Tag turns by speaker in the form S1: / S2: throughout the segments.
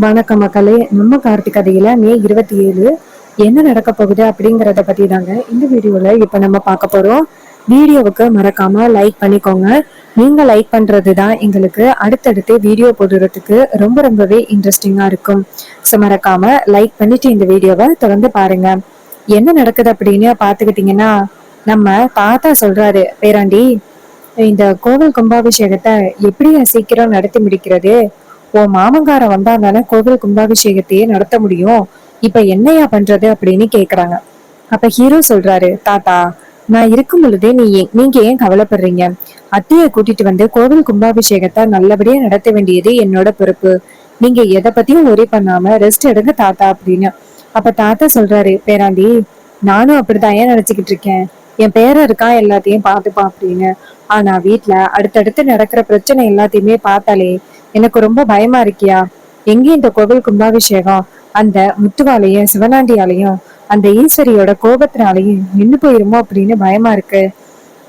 S1: வணக்கம் மக்களே. நம்ம கார்த்திக் கதையில மே 27 என்ன நடக்க போகுது அப்படிங்கறத பத்தி தாங்க இந்த வீடியோல இப்ப நம்ம பார்க்க போறோம். வீடியோவுக்கு மறக்காம லைக் பண்ணிக்கோங்க. நீங்க லைக் பண்றது தான் எங்களுக்கு அடுத்தடுத்து வீடியோ போடுறதுக்கு ரொம்பவே இன்ட்ரெஸ்டிங்கா இருக்கும். ஸோ மறக்காம லைக் பண்ணிட்டு இந்த வீடியோவை தொடர்ந்து பாருங்க. என்ன நடக்குது அப்படின்னு பாத்துக்கிட்டீங்கன்னா, நம்ம தாத்தா சொல்றாரு, பேராண்டி, இந்த கோவில் கும்பாபிஷேகத்தை எப்படியா சீக்கிரம் நடத்தி முடிக்கிறது? உன் மாமங்காரன் வந்தா தானே கோவில் கும்பாபிஷேகத்தையே நடத்த முடியும். இப்ப என்னையா பண்றது அப்படின்னு கேக்குறாங்க. அப்ப ஹீரோ சொல்றாரு, தாத்தா, நான் இருக்கும் பொழுதே நீங்க ஏன் கவலைப்படுறீங்க? அத்தைய கூட்டிட்டு வந்து கோவில் கும்பாபிஷேகத்தை நல்லபடியா நடத்த வேண்டியது என்னோட பொறுப்பு. நீங்க எதை பத்தியும் ஒரே பண்ணாம ரெஸ்ட் எடுங்க தாத்தா அப்படின்னு. அப்ப தாத்தா சொல்றாரு, பேராண்டி, நானும் அப்படிதான் ஏன் நினைச்சுக்கிட்டு இருக்கேன். என் பேரன் இருக்கான், எல்லாத்தையும் பார்த்துப்பான் அப்படின்னு. ஆனா வீட்டுல அடுத்தடுத்து நடக்கிற பிரச்சனை எல்லாத்தையுமே பார்த்தாலே எனக்கு ரொம்ப பயமா இருக்கியா? எங்கேயும் இந்த கோவில் கும்பாபிஷேகம் அந்த முத்துவாலையும் சிவனாண்டியாலையும் அந்த ஈஸ்வரியோட கோபத்தினாலையும் நின்று போயிருமோ அப்படின்னு பயமா இருக்கு.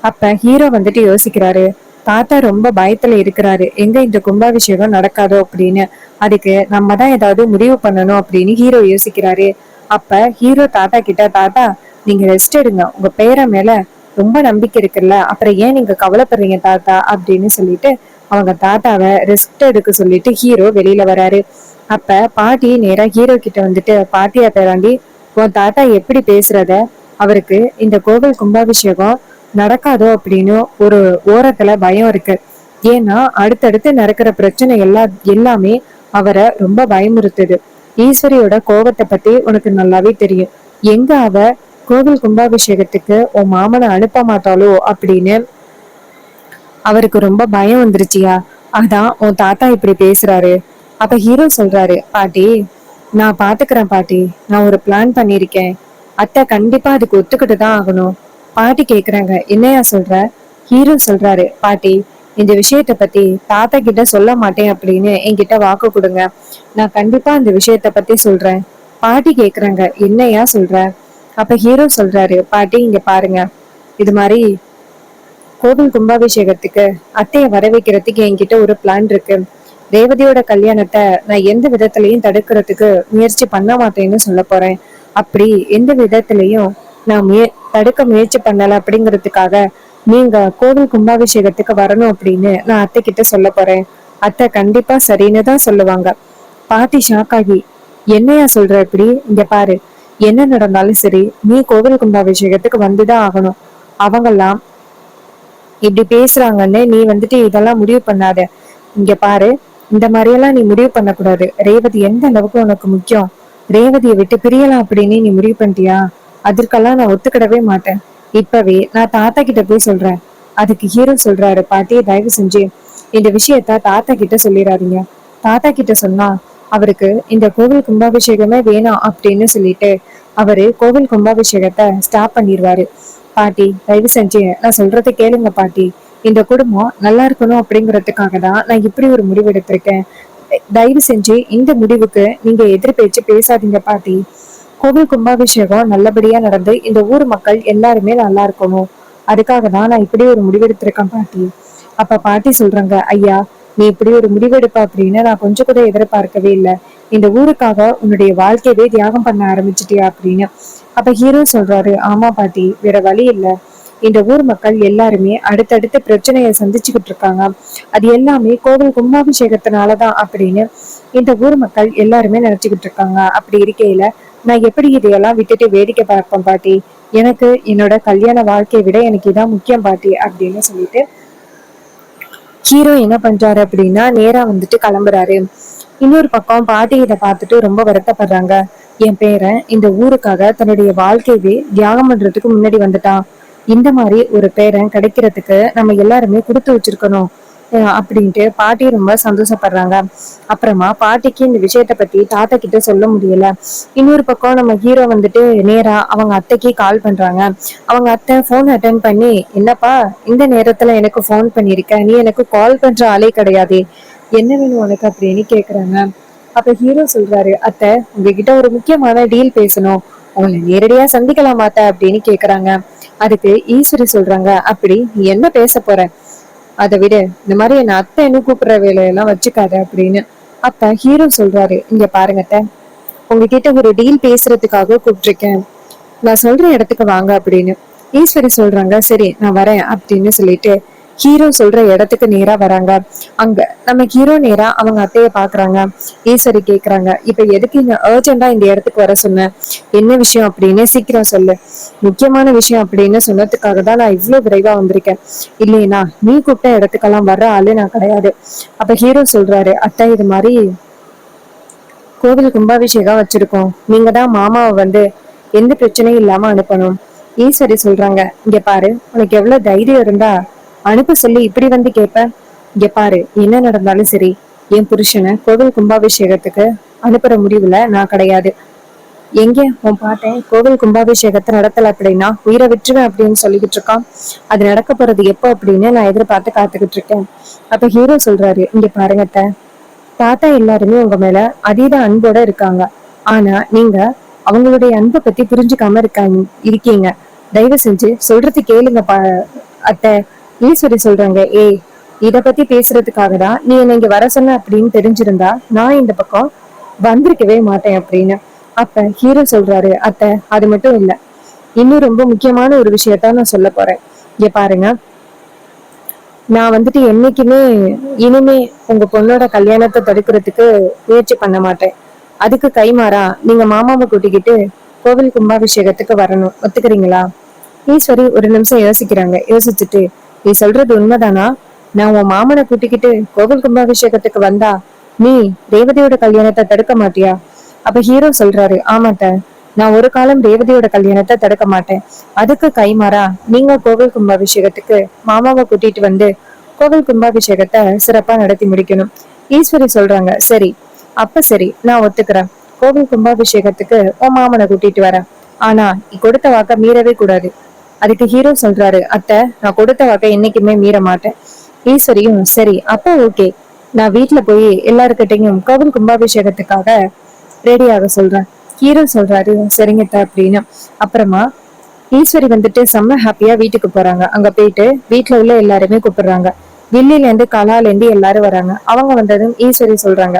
S1: அப்ப ஹீரோ வந்துட்டு யோசிக்கிறாரு, தாத்தா ரொம்ப பயத்துல இருக்கிறாரு, எங்க இந்த கும்பாபிஷேகம் நடக்காதோ அப்படின்னு. அதுக்கு நம்ம தான் ஏதாவது முடிவு பண்ணணும் அப்படின்னு ஹீரோ யோசிக்கிறாரு. அப்ப ஹீரோ தாத்தா கிட்ட, தாத்தா, நீங்க ரெஸ்ட் எடுங்க, உங்க பேரை மேல ரொம்ப நம்பிக்கை இருக்குல்ல, அப்புறம் ஏன் நீங்க கவலைப்படுறீங்க தாத்தா அப்படின்னு சொல்லிட்டு அவங்க தாத்தாவை ரெஸ்ட் எடுக்க சொல்லிட்டு ஹீரோ வெளியில வராரு. அப்ப பாட்டி நேரா ஹீரோ கிட்ட வந்துட்டு, பாட்டியா பேராண்டி, உன் தாத்தா எப்படி பேசுறத, அவருக்கு இந்த கோவில் கும்பாபிஷேகம் நடக்காதோ அப்படின்னு ஒரு ஓரத்துல பயம் இருக்கு. ஏன்னா அடுத்தடுத்து நடக்கிற பிரச்சனை எல்லாமே அவரை ரொம்ப பயமுறுத்துது. ஈஸ்வரியோட கோபத்தை பத்தி உனக்கு நல்லாவே தெரியும். எங்க அவ கோவில் கும்பாபிஷேகத்துக்கு உன் மாமனை அனுப்ப மாட்டாளோ அப்படின்னு அவருக்கு ரொம்ப பயம் வந்துருச்சியா. அதான் உன் தாத்தா இப்படி பேசுறாரு. அப்ப ஹீரோ சொல்றாரு, பாட்டி, நான் பாத்துக்கிறேன் பாட்டி, நான் ஒரு பிளான் பண்ணிருக்கேன். அத்தை கண்டிப்பா அதுக்கு ஒத்துக்கிட்டு தான் ஆகணும். பாட்டி கேக்குறாங்க, என்னையா சொல்ற? ஹீரோ சொல்றாரு, பாட்டி, இந்த விஷயத்த பத்தி தாத்தா கிட்ட சொல்ல மாட்டேன் அப்படின்னு என்கிட்ட வாக்கு கொடுங்க. நான் கண்டிப்பா இந்த விஷயத்த பத்தி சொல்றேன். பாட்டி கேக்குறாங்க, என்னையா சொல்ற? அப்ப ஹீரோ சொல்றாரு, பாட்டி இங்க பாருங்க, இது மாதிரி கோவில் கும்பாபிஷேகத்துக்கு அத்தைய வர வைக்கிறதுக்கு என்கிட்ட ஒரு பிளான் இருக்கு. ரேவதியோட கல்யாணத்தை நான் எந்த விதத்திலையும் தடுக்கிறதுக்கு முயற்சி பண்ண மாட்டேன்னு சொல்ல போறேன். அப்படி எந்த விதத்திலையும் நான் தடுக்க முயற்சி பண்ணல அப்படிங்கிறதுக்காக நீங்க கோவில் கும்பாபிஷேகத்துக்கு வரணும் அப்படின்னு நான் அத்தை கிட்ட சொல்ல போறேன். அத்தை கண்டிப்பா சரின்னு தான் சொல்லுவாங்க. பாட்டி ஷாக் ஆகி, என்னையா சொல்ற? இப்படி இங்க பாரு, என்ன நடந்தாலும் சரி நீ கோவில் கும்பாபிஷேகத்துக்கு வந்துதான் ஆகணும். அவங்கெல்லாம் இப்படி பேசுறாங்கன்னு நீ வந்துட்டு இதெல்லாம் முடிவு பண்ணாத. இங்க பாரு, இந்த மாதிரியெல்லாம் நீ முடிவு பண்ணக்கூடாது. ரேவதி எந்த அளவுக்கு உனக்கு முக்கியம். ரேவதியை விட்டு பிரியலாம் அப்படின்னு நீ முடிவு பண்ணிட்டியா? அதற்கெல்லாம் நான் ஒத்துக்கிடவே மாட்டேன். இப்பவே நான் தாத்தா கிட்ட போய் சொல்றேன். அதுக்கு ஹீரோ சொல்றாரு, பாட்டியை தயவு செஞ்சு இந்த விஷயத்த தாத்தா கிட்ட சொல்லிடாதீங்க. தாத்தா கிட்ட சொன்னா அவருக்கு இந்த கோவில் கும்பாபிஷேகமே வேணாம் அப்படின்னு சொல்லிட்டு அவரு கோவில் கும்பாபிஷேகத்தை ஸ்டாப் பண்ணிடுவாரு. பாட்டி தயவு செஞ்சு நான் சொல்றதை கேளுங்க பாட்டி. இந்த குடும்பம் நல்லா இருக்கணும் அப்படிங்கறதுக்காக தான் நான் இப்படி ஒரு முடிவு எடுத்திருக்கேன். தயவு செஞ்சு இந்த முடிவுக்கு நீங்க எதிர் பேச்சு பேசாதீங்க பாட்டி. கோவில் கும்பாபிஷேகம் நல்லபடியா நடந்து இந்த ஊர் மக்கள் எல்லாருமே நல்லா இருக்கணும். அதுக்காக தான் நான் இப்படி ஒரு முடிவெடுத்திருக்கேன் பாட்டி. அப்ப பாட்டி சொல்றாங்க, ஐயா, நீ இப்படி ஒரு முடிவெடுப்ப அப்படின்னு நான் கொஞ்சம் கூட எதிர்பார்க்கவே இல்லை. இந்த ஊருக்காக உன்னுடைய வாழ்க்கையவே தியாகம் பண்ண ஆரம்பிச்சிட்டியா அப்படின்னு. அப்ப ஹீரோ சொல்றாரு, ஆமா பாட்டி, வேற வழி இல்ல. இந்த ஊர் மக்கள் எல்லாருமே அடுத்தடுத்த பிரச்சனையை சந்திச்சுக்கிட்டு இருக்காங்க. அது எல்லாமே கோவில் கும்பாபிஷேகத்தினாலதான் அப்படின்னு இந்த ஊர் மக்கள் எல்லாருமே நினைச்சுக்கிட்டு இருக்காங்க. அப்படி இருக்கையில நான் எப்படி இதையெல்லாம் விட்டுட்டு வேடிக்கை பார்ப்பேன் பாட்டி? எனக்கு என்னோட கல்யாண வாழ்க்கையை விட எனக்கு இதான் முக்கியம் பாட்டி அப்படின்னு சொல்லிட்டு ஹீரோ என்ன பண்றாரு அப்படின்னா நேரா வந்துட்டு கிளம்புறாரு. இன்னொரு பக்கம் பாட்டி இதை பார்த்துட்டு ரொம்ப வருத்தப்படுறாங்க. என் பேரன் இந்த ஊருக்காக தன்னுடைய வாழ்க்கையவே தியாகம் பண்றதுக்கு முன்னாடி வந்துட்டான். இந்த மாதிரி ஒரு பேரன் கிடைக்கிறதுக்கு நம்ம எல்லாருமே கொடுத்து வச்சிருக்கணும் அப்படின்ட்டு பாட்டி ரொம்ப சந்தோஷப்படுறாங்க. அப்புறமா பாட்டிக்கு இந்த விஷயத்த பத்தி தாத்தா கிட்ட சொல்ல முடியல. இன்னொரு பக்கம் நம்ம ஹீரோ வந்துட்டு நேரா அவங்க அத்தைக்கு கால் பண்றாங்க. அவங்க அத்தை போன் அட்டன் பண்ணி, என்னப்பா இந்த நேரத்துல எனக்கு போன் பண்ணிருக்க, நீ எனக்கு கால் பண்ற ஆளே கிடையாது, என்ன வேணும் உனக்கு அப்படின்னு கேக்குறாங்க. அப்ப ஹீரோ சொல்றாரு, அத்தை உங்ககிட்ட ஒரு முக்கியமான டீல் பேசணும், உங்களை நேரடியா சந்திக்கலாம் மாத்த அப்படின்னு கேக்குறாங்க. அதுக்கு ஈஸ்வரி சொல்றாங்க, அப்படி நீ என்ன பேச போற? அதை விட இந்த மாதிரி என்ன அத்தை என்ன கூப்பிடுற வேலையெல்லாம் வச்சுக்காத அப்படின்னு. அப்ப ஹீரோ சொல்றாரு, இங்க பாருங்க அத்தை, உங்ககிட்ட ஒரு டீல் பேசுறதுக்காக கூப்பிட்டிருக்கேன், நான் சொல்ற இடத்துக்கு வாங்க அப்படின்னு. ஈஸ்வரி சொல்றாங்க, சரி நான் வரேன் அப்படின்னு சொல்லிட்டு ஹீரோ சொல்ற இடத்துக்கு நேரா வராங்க. அங்க நம்ம ஹீரோ நேரா அவங்க அத்தைய பாக்குறாங்க. ஈஸ்வரி கேக்குறாங்க, இப்ப எதுக்கு இந்த அர்ஜென்டா இந்த இடத்துக்கு வர சொன்ன, என்ன விஷயம் அப்படின்னு சீக்கிரம் சொல்லு, முக்கியமான விஷயம் அப்படின்னு சொன்னதுக்காக தான் நான் இவ்வளவு விரைவா வந்திருக்கேன், இல்லையா நீ கூப்பிட்ட இடத்துக்கெல்லாம் வர்ற ஆளு நான் கிடையாது. அப்ப ஹீரோ சொல்றாரு, அத்தை இது மாதிரி கோவில் கும்பாபிஷேகம் வச்சிருக்கோம், நீங்க தான் மாமாவை வந்து எந்த பிரச்சனையும் இல்லாம அனுப்பணும். ஈஸ்வரி சொல்றாங்க, இங்க பாரு உனக்கு எவ்வளவு தைரியம் இருந்தா அனுப்ப சொல்லி இப்படி வந்து கேப்ப, இங்க பாரு என்ன நடந்தாலும் சரி என் புருஷனை கோவில் கும்பாபிஷேகத்துக்கு அனுப்புற முடிவுல நான் கிடையாது. எங்க உன் பாட்டேன் கோவில் கும்பாபிஷேகத்தை நடத்தல அப்படின்னா உயிரை விட்டுருவேன் அப்படின்னு சொல்லிக்கிட்டு இருக்கான். அது நடக்க போறது எப்போ அப்படின்னு நான் எதிர்பார்த்து காத்துக்கிட்டு இருக்கேன். அப்ப ஹீரோ சொல்றாரு, இங்க பாருங்க அத்தை, தாத்தா எல்லாருமே உங்க மேல அதீத அன்போட இருக்காங்க, ஆனா நீங்க அவங்களுடைய அன்பை பத்தி புரிஞ்சுக்காம இருக்கீங்க, தயவு செஞ்சு சொல்றது கேளுங்க அத்தை. ஈஸ்வரி சொல்றாங்க, ஏய் இத பத்தி பேசுறதுக்காக தான் நீ என்ன இங்க வர சொன்ன அப்படின்னு தெரிஞ்சிருந்தா நான் இந்த பக்கம் வந்திருக்கவே மாட்டேன் அப்படின்னு. அப்ப ஹீரோ சொல்றாரு, அத்தை அது மட்டும் இல்ல, இன்னும் ரொம்ப முக்கியமான ஒரு விஷயத்த நான் சொல்ல போறேன். இங்க பாருங்க, நான் வந்துட்டு என்னைக்குமே இனிமே உங்க பொண்ணோட கல்யாணத்தை தடுக்கிறதுக்கு முயற்சி பண்ண மாட்டேன். அதுக்கு கைமாறா நீங்க மாமாவை கூட்டிக்கிட்டு கோவில் கும்பாபிஷேகத்துக்கு வரணும், ஒத்துக்கிறீங்களா? ஈஸ்வரி ஒரு நிமிஷம் யோசிக்கிறாங்க. யோசிச்சுட்டு, நீ சொல்றது உண்மைதானா? நான் உன் மாமனை கூட்டிக்கிட்டு கோவில் கும்பாபிஷேகத்துக்கு வந்தா நீ ரேவதியோட கல்யாணத்தை தடுக்க மாட்டியா? அப்ப ஹீரோ சொல்றாரு, ஆமாட்ட, நான் ஒரு காலம் ரேவதியோட கல்யாணத்தை தடுக்க மாட்டேன். அதுக்கு கைமாறா நீங்க கோவில் கும்பாபிஷேகத்துக்கு மாமாவை கூட்டிட்டு வந்து கோவில் கும்பாபிஷேகத்தை சிறப்பா நடத்தி முடிக்கணும். ஈஸ்வரி சொல்றாங்க, சரி அப்ப சரி நான் ஒத்துக்கிறேன், கோவில் கும்பாபிஷேகத்துக்கு உன் மாமனை கூட்டிட்டு வரேன், ஆனா நீ கொடுத்த வாக்க மீறவே கூடாது. அதுக்கு ஹீரோ சொல்றாரு, அத்தை நான் கொடுத்த வாக்க என்னைக்குமே மீற மாட்டேன். ஈஸ்வரியும் சரி அப்ப ஓகே, நான் வீட்டுல போய் எல்லாருக்கிட்டையும் கோவில் கும்பாபிஷேகத்துக்காக ரெடியாக சொல்றேன். ஹீரோ சொல்றாரு, சரிங்க அப்படின்னு. அப்புறமா ஈஸ்வரி வந்துட்டு செம்ம ஹாப்பியா வீட்டுக்கு போறாங்க. அங்க போயிட்டு வீட்டுல உள்ள எல்லாருமே கூப்பிடுறாங்க. வில்லில இருந்து கலால இருந்து எல்லாரும் வராங்க. அவங்க வந்ததும் ஈஸ்வரி சொல்றாங்க,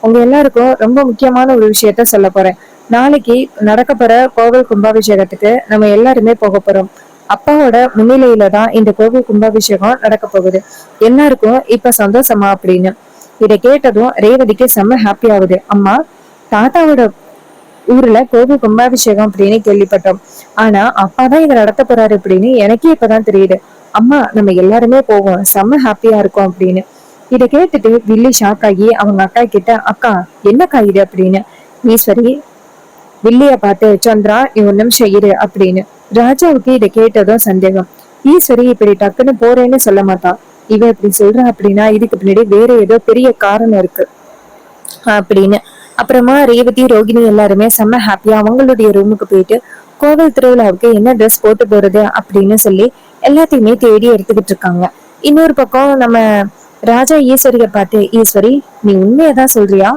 S1: உங்க எல்லாருக்கும் ரொம்ப முக்கியமான ஒரு விஷயத்த சொல்ல போறேன். நாளைக்கு நடக்க போற கோவில் கும்பாபிஷேகத்துக்கு நம்ம எல்லாருமே போக போறோம். அப்பாவோட முன்னிலையில தான் இந்த கோவில் கும்பாபிஷேகம் நடக்க போகுது. எல்லாருக்கும் இப்ப சந்தோஷமா அப்படின்னு. இதை கேட்டதும் ரேவதிக்கு செம்ம ஹாப்பி ஆகுது. அம்மா, தாத்தாவோட ஊர்ல கோவில் கும்பாபிஷேகம் அப்படின்னு கேள்விப்பட்டோம், ஆனா அப்பாதான் இதை நடத்த போறாரு அப்படின்னு எனக்கே இப்பதான் தெரியுது. அம்மா நம்ம எல்லாருமே போவோம், செம்ம ஹாப்பியா இருக்கும் அப்படின்னு. இதை கேட்டுட்டு வில்லி ஷாக் ஆகி அவங்க அக்கா கிட்ட, அக்கா என்னக்கா இது அப்படின்னு. ஈஸ்வரி வில்லிய பார்த்து, சந்திரா நீ ஒரு நிமிஷம் இரு அப்படின்னு. ராஜாவுக்கு இதை கேட்டதும் சந்தேகம். ஈஸ்வரி இப்படி டக்குன்னு போறேன்னு சொல்ல மாட்டா, இவ இப்படி சொல்றா அப்படின்னா இதுக்கு பின்னாடி வேற ஏதோ பெரிய காரணம் இருக்கு அப்படின்னு. அப்புறமா ரேவதி ரோகிணி எல்லாருமே செம்ம ஹாப்பியா அவங்களுடைய ரூமுக்கு போயிட்டு கோவில் திருவிழாவுக்கு என்ன ட்ரெஸ் போட்டு போறது அப்படின்னு சொல்லி எல்லாத்தையுமே தேடி எடுத்துக்கிட்டு இருக்காங்க. இன்னொரு பக்கம் நம்ம ராஜா ஈஸ்வரிய பார்த்து, ஈஸ்வரி நீ உண்மையதான் சொல்றியா?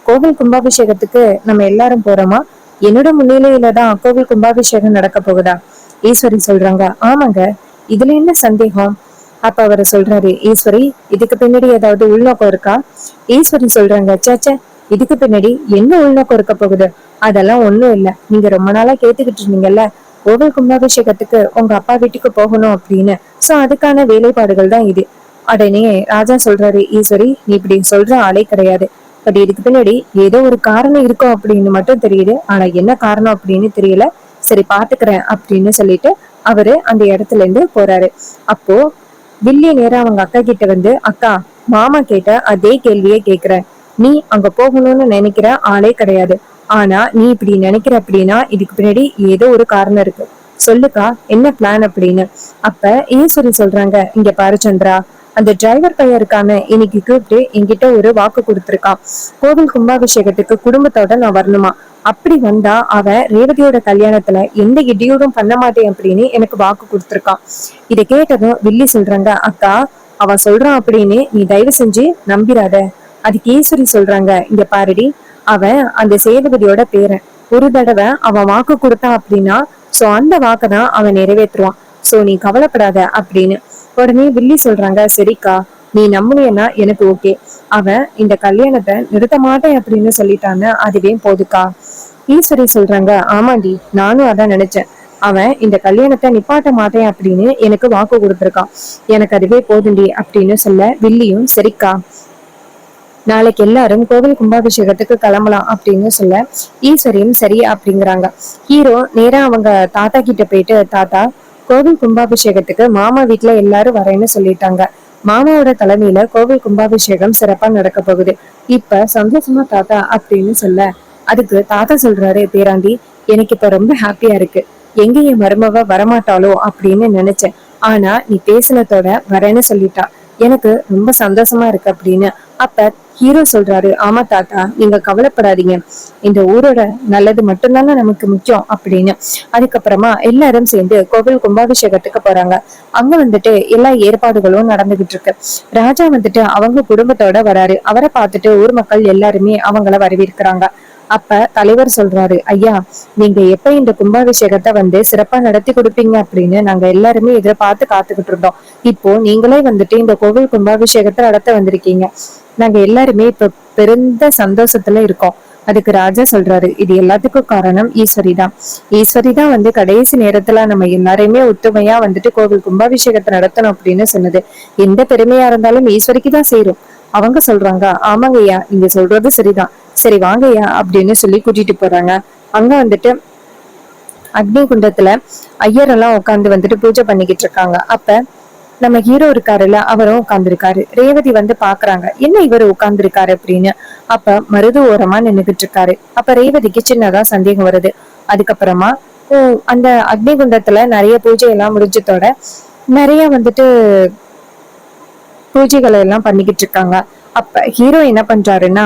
S1: கோவில் கும்பாபிஷேகத்துக்கு நம்ம எல்லாரும் போறோமா? என்னோட முன்னிலையில தான் கோவில் கும்பாபிஷேகம் நடக்க போகுதா? ஈஸ்வரி சொல்றாங்க, ஆமாங்க, இதுல என்ன சந்தேகம்? அப்ப அவரு சொல்றாரு, ஈஸ்வரி இதுக்கு பின்னாடி ஏதாவது உள்நோக்கம் இருக்கா? ஈஸ்வரி சொல்றாங்க, சேச்சே, இதுக்கு பின்னாடி என்ன உள்நோக்கம் இருக்க போகுது? அதெல்லாம் ஒண்ணும் இல்ல, நீங்க ரொம்ப நாளா கேட்டுக்கிட்டு இருந்தீங்கல்ல கோவில் கும்பாபிஷேகத்துக்கு உங்க அப்பா வீட்டுக்கு போகணும் அப்படின்னு, சோ அதுக்கான வேலைப்பாடுகள் தான் இது. உடனே ராஜா சொல்றாரு, ஈஸ்வரி நீ இப்படி சொல்ற ஆளே கிடையாது, பட் இதுக்கு பின்னாடி ஏதோ ஒரு காரணம் இருக்கும் அப்படின்னு மட்டும் தெரியுது, ஆனா என்ன காரணம் அப்படின்னு தெரியல, சரி பாத்துக்கிறேன் அப்படின்னு சொல்லிட்டு அவரு அந்த இடத்துல இருந்து போறாரு. அப்போ வில்லி நேரா அவங்க அக்கா கிட்ட வந்து, அக்கா மாமா கேட்ட அதே கேள்வியே கேக்குறேன், நீ அங்க போகணும்னு நினைக்கிற ஆளே கிடையாது, ஆனா நீ இப்படி நினைக்கிற அப்படின்னா இதுக்கு பின்னாடி ஏதோ ஒரு காரணம் இருக்கு, சொல்லுக்கா என்ன பிளான் அப்படின்னு. அப்ப ஈஸ்வரி சொல்றாங்க, இங்க பாரு சந்திரா, அந்த டிரைவர் பையன் இருக்கான இன்னைக்கு கூப்பிட்டு என்கிட்ட ஒரு வாக்கு கொடுத்திருக்கான், கோவில் கும்பாபிஷேகத்துக்கு குடும்பத்தோட நான் வரணுமா, அப்படி வந்தா அவன் ரேவதியோட கல்யாணத்துல எந்த இடியோடும் பண்ண மாட்டேன் அப்படின்னு எனக்கு வாக்கு கொடுத்திருக்கான். இதை கேட்டதும் வில்லி சொல்றாங்க, அக்கா அவன் சொல்றான் அப்படின்னு நீ தயவு செஞ்சு நம்பிராத. அதுக்கு ஈஸ்வரி சொல்றாங்க, இங்க பாருடி, அவன் அந்த சேதுபதியோட பேரன், ஒரு தடவை அவன் வாக்கு கொடுத்தான் அப்படின்னா சோ அந்த வாக்கை தான் அவன் நிறைவேற்றுவான், சோ நீ கவலைப்படாத அப்படின்னு. உடனே வில்லி சொல்றாங்க, சரிக்கா நீ நம்புனேன்னா எனக்கு ஓகே, அவன் இந்த கல்யாணத்தை நிறுத்த மாட்டேன் அப்படின்னு சொல்லிட்டான்னு அதுவே போதுக்கா. ஈஸ்வரி சொல்றாங்க, ஆமாண்டி நானும் அதான் நினைச்சேன். அவன் இந்த கல்யாணத்தை நிப்பாட்ட மாட்டேன் அப்படின்னு எனக்கு வாக்கு கொடுத்துருக்கான். எனக்கு அதுவே போதுண்டி அப்படின்னு சொல்ல வில்லியும் சரிக்கா நாளைக்கு எல்லாரும் கோவில் கும்பாபிஷேகத்துக்கு கிளம்பலாம் அப்படின்னு சொல்ல ஈஸ்வரியும் சரி அப்படிங்கிறாங்க. ஹீரோ நேரா அவங்க தாத்தா கிட்ட போயிட்டு, தாத்தா கோவில் கும்பாபிஷேகத்துக்கு மாமா வீட்டுல எல்லாரும் வரேன்னு சொல்லிட்டாங்க. மாமாவோட தலைமையில கோவில் கும்பாபிஷேகம் சிறப்பா நடக்க போகுது. இப்ப சந்தோஷமா தாத்தா அப்படின்னு சொல்ல அதுக்கு தாத்தா சொல்றாரு, பேராண்டி எனக்கு இப்ப ரொம்ப ஹாப்பியா இருக்கு. எங்க என் மருமவ வரமாட்டாளோ அப்படின்னு நினைச்சேன். ஆனா நீ பேசினதோட வரேன்னு சொல்லிட்டா. எனக்கு ரொம்ப சந்தோஷமா இருக்கு அப்படின்னு. அப்ப ஹீரோ சொல்றாரு, ஆமா தாத்தா நீங்க கவலைப்படாதீங்க, இந்த ஊரோட நல்லது மட்டும்தானே நமக்கு முக்கியம் அப்படின்னு. அதுக்கப்புறமா எல்லாரும் சேர்ந்து கோவில் கும்பாபிஷேகத்துக்கு போறாங்க. அங்க வந்துட்டு எல்லா ஏற்பாடுகளும் நடந்துகிட்டு இருக்கு. ராஜா வந்துட்டு அவங்க குடும்பத்தோட வராரு. அவரை பார்த்துட்டு ஊர் மக்கள் எல்லாருமே அவங்கள வரவேற்கிறாங்க. அப்ப தலைவர் சொல்றாரு, ஐயா நீங்க எப்ப இந்த கும்பாபிஷேகத்தை வந்து சிறப்பா நடத்தி கொடுப்பீங்க அப்படின்னு நாங்க எல்லாருமே எதிர்பார்த்து காத்துக்கிட்டு இருந்தோம். இப்போ நீங்களே வந்துட்டு இந்த கோவில் கும்பாபிஷேகத்தை நடத்த வந்திருக்கீங்க. நாங்க எல்லாருமே இப்ப பெருந்த சந்தோஷத்துல இருக்கோம். அதுக்கு ராஜா சொல்றாரு, இது எல்லாத்துக்கும் காரணம் ஈஸ்வரி தான். ஈஸ்வரி தான் வந்து கடைசி நேரத்துல நம்ம எல்லாரையுமே ஒத்துமையா வந்துட்டு கோவில் கும்பாபிஷேகத்தை நடத்தணும் அப்படின்னு சொன்னது. எந்த பெருமையா இருந்தாலும் ஈஸ்வரிக்கு தான் சேரும். அவங்க சொல்றாங்க, ஆமாங்கய்யா நீங்க சொல்றது சரிதான், சரி வாங்கய்யா அப்படின்னு சொல்லி கூட்டிட்டு போறாங்க. அங்க வந்துட்டு அக்னி குண்டத்துல ஐயர் எல்லாம் உட்காந்து வந்துட்டு பூஜை பண்ணிக்கிட்டு இருக்காங்க. அப்ப நம்ம ஹீரோ இருக்காருல்ல அவரும் உட்கார்ந்து இருக்காரு. ரேவதி வந்து பாக்குறாங்க, என்ன இவர் உட்கார்ந்து இருக்காரு அப்படின்னு. அப்ப மருது ஓரமா நின்னுகிட்டு இருக்காரு. அப்ப ரேவதிக்கு சின்னதா சந்தேகம் வருது. அதுக்கப்புறமா அந்த அக்னி குண்டத்துல நிறைய பூஜை எல்லாம் முடிஞ்சதோட நிறைய வந்துட்டு பூஜைகளை எல்லாம் பண்ணிக்கிட்டு இருக்காங்க. அப்ப ஹீரோ என்ன பண்றாருன்னா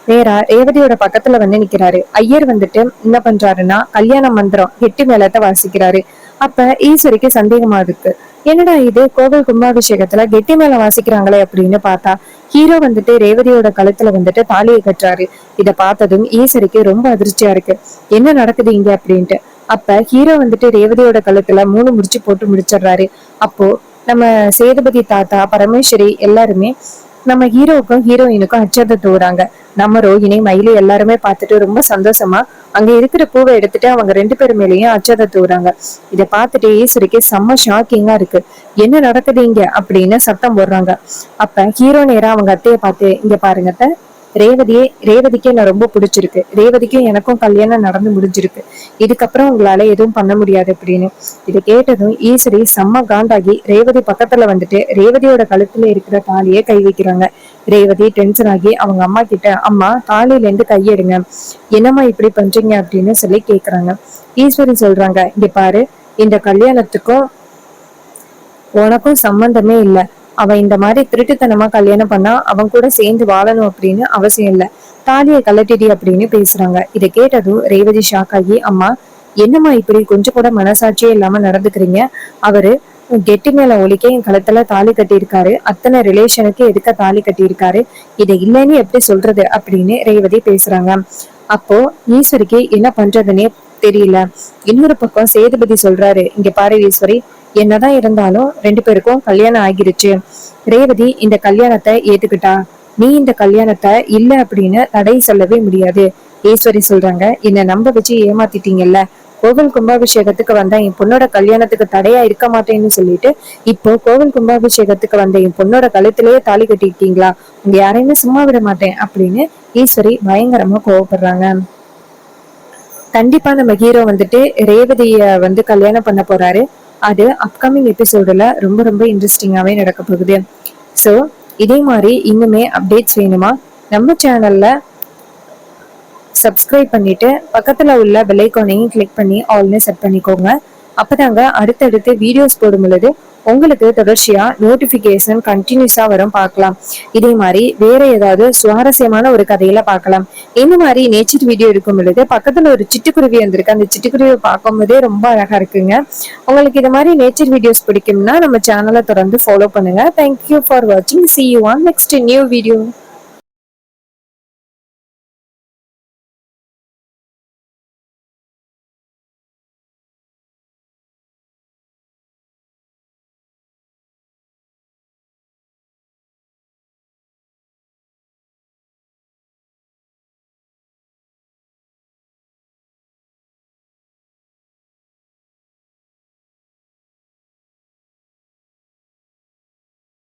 S1: நேரா ரேவதியோட பக்கத்துல வந்து நிக்கிறாரு. ஐயர் வந்துட்டு என்ன பண்றாருன்னா கல்யாண மந்திரம் கெட்டி மேளத்தை வாசிக்கிறாரு. அப்ப ஈஸ்வரிக்கு சந்தேகமா இருக்கு, என்னடா இது கோவில் கும்பாபிஷேகத்துல கெட்டி மேளம் வாசிக்கிறாங்களே அப்படின்னு பார்த்தா ஹீரோ வந்துட்டு ரேவதியோட கழுத்துல வந்துட்டு தாலியை கட்டுறாரு. இத பார்த்ததும் ஈஸ்வரிக்கு ரொம்ப அதிர்ச்சியா இருக்கு, என்ன நடக்குது இங்க அப்படின்ட்டு. அப்ப ஹீரோ வந்துட்டு ரேவதியோட கழுத்துல 3 முடிச்சு போட்டு முடிச்சிடுறாரு. அப்போ நம்ம சேதுபதி தாத்தா பரமேஸ்வரி எல்லாருமே நம்ம ஹீரோவுக்கும் ஹீரோயினுக்கும் அச்சத்தை தூவுறாங்க. நம்ம ரோஹிணி மயிலு எல்லாருமே பார்த்துட்டு ரொம்ப சந்தோஷமா அங்க இருக்கிற பூவை எடுத்துட்டு அவங்க 2 பேர் மேலேயும் அச்சத்தை தூவுறாங்க. இதை பார்த்துட்டு ஈஸ்வரிக்கு செம்ம ஷாக்கிங்கா இருக்கு, என்ன நடக்குது இங்க அப்படின்னு சத்தம் போடுறாங்க. அப்ப ஹீரோ நேரா அவங்க அத்தையை பார்த்து, இங்க பாருங்க ரேவதிக்கு என்ன ரொம்ப பிடிச்சிருக்கு, ரேவதிக்கும் எனக்கும் கல்யாணம் நடந்து முடிஞ்சிருக்கு, இதுக்கப்புறம் உங்களால எதுவும் பண்ண முடியாது அப்படின்னு. இதை கேட்டதும் ஈஸ்வரி செம்ம காண்டாகி ரேவதி பக்கத்துல வந்துட்டு ரேவதியோட கழுத்துல இருக்கிற தாலியை கை வைக்கிறாங்க. ரேவதி டென்ஷன் ஆகி அவங்க அம்மா கிட்ட, அம்மா தாலியில இருந்து கையெடுங்க, என்னம்மா இப்படி பண்றீங்க அப்படின்னு சொல்லி கேக்குறாங்க. ஈஸ்வரி சொல்றாங்க, இங்க பாரு இந்த கல்யாணத்துக்கும் உனக்கும் சம்பந்தமே இல்ல. அவன் இந்த மாதிரி திருட்டுத்தனமா கல்யாணம் பண்ணா அவன் கூட சேர்ந்து வாழணும் அப்படின்னு அவசியம் இல்ல, தாலியை கலட்டிடி அப்படின்னு பேசுறாங்க. இதை கேட்டதும் ரேவதி ஷாக் ஆகி, அம்மா என்னம்மா இப்படி கொஞ்சம் கூட மனசாட்சியே இல்லாம நடந்துக்கிறீங்க, அவரு கெட்டி மேல ஒலிக்க என் கழுத்துல தாலி கட்டி இருக்காரு, அத்தனை ரிலேஷனுக்கு எதுக்க தாலி கட்டி இருக்காரு, இதை இல்லைன்னு எப்படி சொல்றது அப்படின்னு ரேவதி பேசுறாங்க. அப்போ ஈஸ்வரிக்கு என்ன பண்றதுன்னே தெரியல. இன்னொரு பக்கம் சேதுபதி சொல்றாரு, இங்க பாரு ஈஸ்வரி, என்னதான் இருந்தாலும் 2 பேருக்கும் கல்யாணம் ஆகிருச்சு. ரேவதி இந்த கல்யாணத்தை ஏத்துக்கிட்டா, நீ இந்த கல்யாணத்தை இல்ல அப்படின்னு தடை சொல்லவே முடியாது. ஈஸ்வரி சொல்றாங்க, என்ன நம்ப வச்சு ஏமாத்திட்டீங்கல்ல, கோவில் கும்பாபிஷேகத்துக்கு வந்த என் பொண்ணோட கல்யாணத்துக்கு தடையா இருக்க மாட்டேன்னு சொல்லிட்டு இப்போ கோவில் கும்பாபிஷேகத்துக்கு வந்த என் பொண்ணோட கழுத்திலேயே தாலி கட்டிருக்கீங்களா, உங்க யாரையுமே சும்மா விட மாட்டேன் அப்படின்னு ஈஸ்வரி பயங்கரமா கோவப்படுறாங்க. கண்டிப்பா நம்ம ஹீரோ வந்துட்டு ரேவதிய வந்து கல்யாணம் பண்ண போறாரு. அது அப்கமிங் எபிசோடுல ரொம்ப ரொம்ப இன்ட்ரெஸ்டிங்காவே நடக்க போகுது. ஸோ இதே மாதிரி இன்னுமே அப்டேட்ஸ் வேணுமா நம்ம சேனல்ல சப்ஸ்கிரைப் பண்ணிட்டு பக்கத்துல உள்ள பெல் ஐகானையும் கிளிக் பண்ணி ஆல்னு செட் பண்ணிக்கோங்க. அப்பதாங்க அடுத்தடுத்து வீடியோஸ் போடும் பொழுது உங்களுக்கு தொடர்ச்சியா நோட்டிபிகேஷன் கண்டினியூஸா வரும், பார்க்கலாம். இதே மாதிரி வேற ஏதாவது சுவாரஸ்யமான ஒரு கதையில பார்க்கலாம். இந்த மாதிரி நேச்சர் வீடியோ இருக்கும் பொழுது பக்கத்துல ஒரு சிட்டுக்குருவி வந்திருக்கு, அந்த சிட்டுக்குருவியை பார்க்கும் போதே ரொம்ப அழகா இருக்குங்க. உங்களுக்கு இது மாதிரி நேச்சர் வீடியோஸ் பிடிக்கும்னா நம்ம சேனலை தொடர்ந்து ஃபாலோ பண்ணுங்க. தேங்க்யூ ஃபார் வாட்சிங். See you on next new video.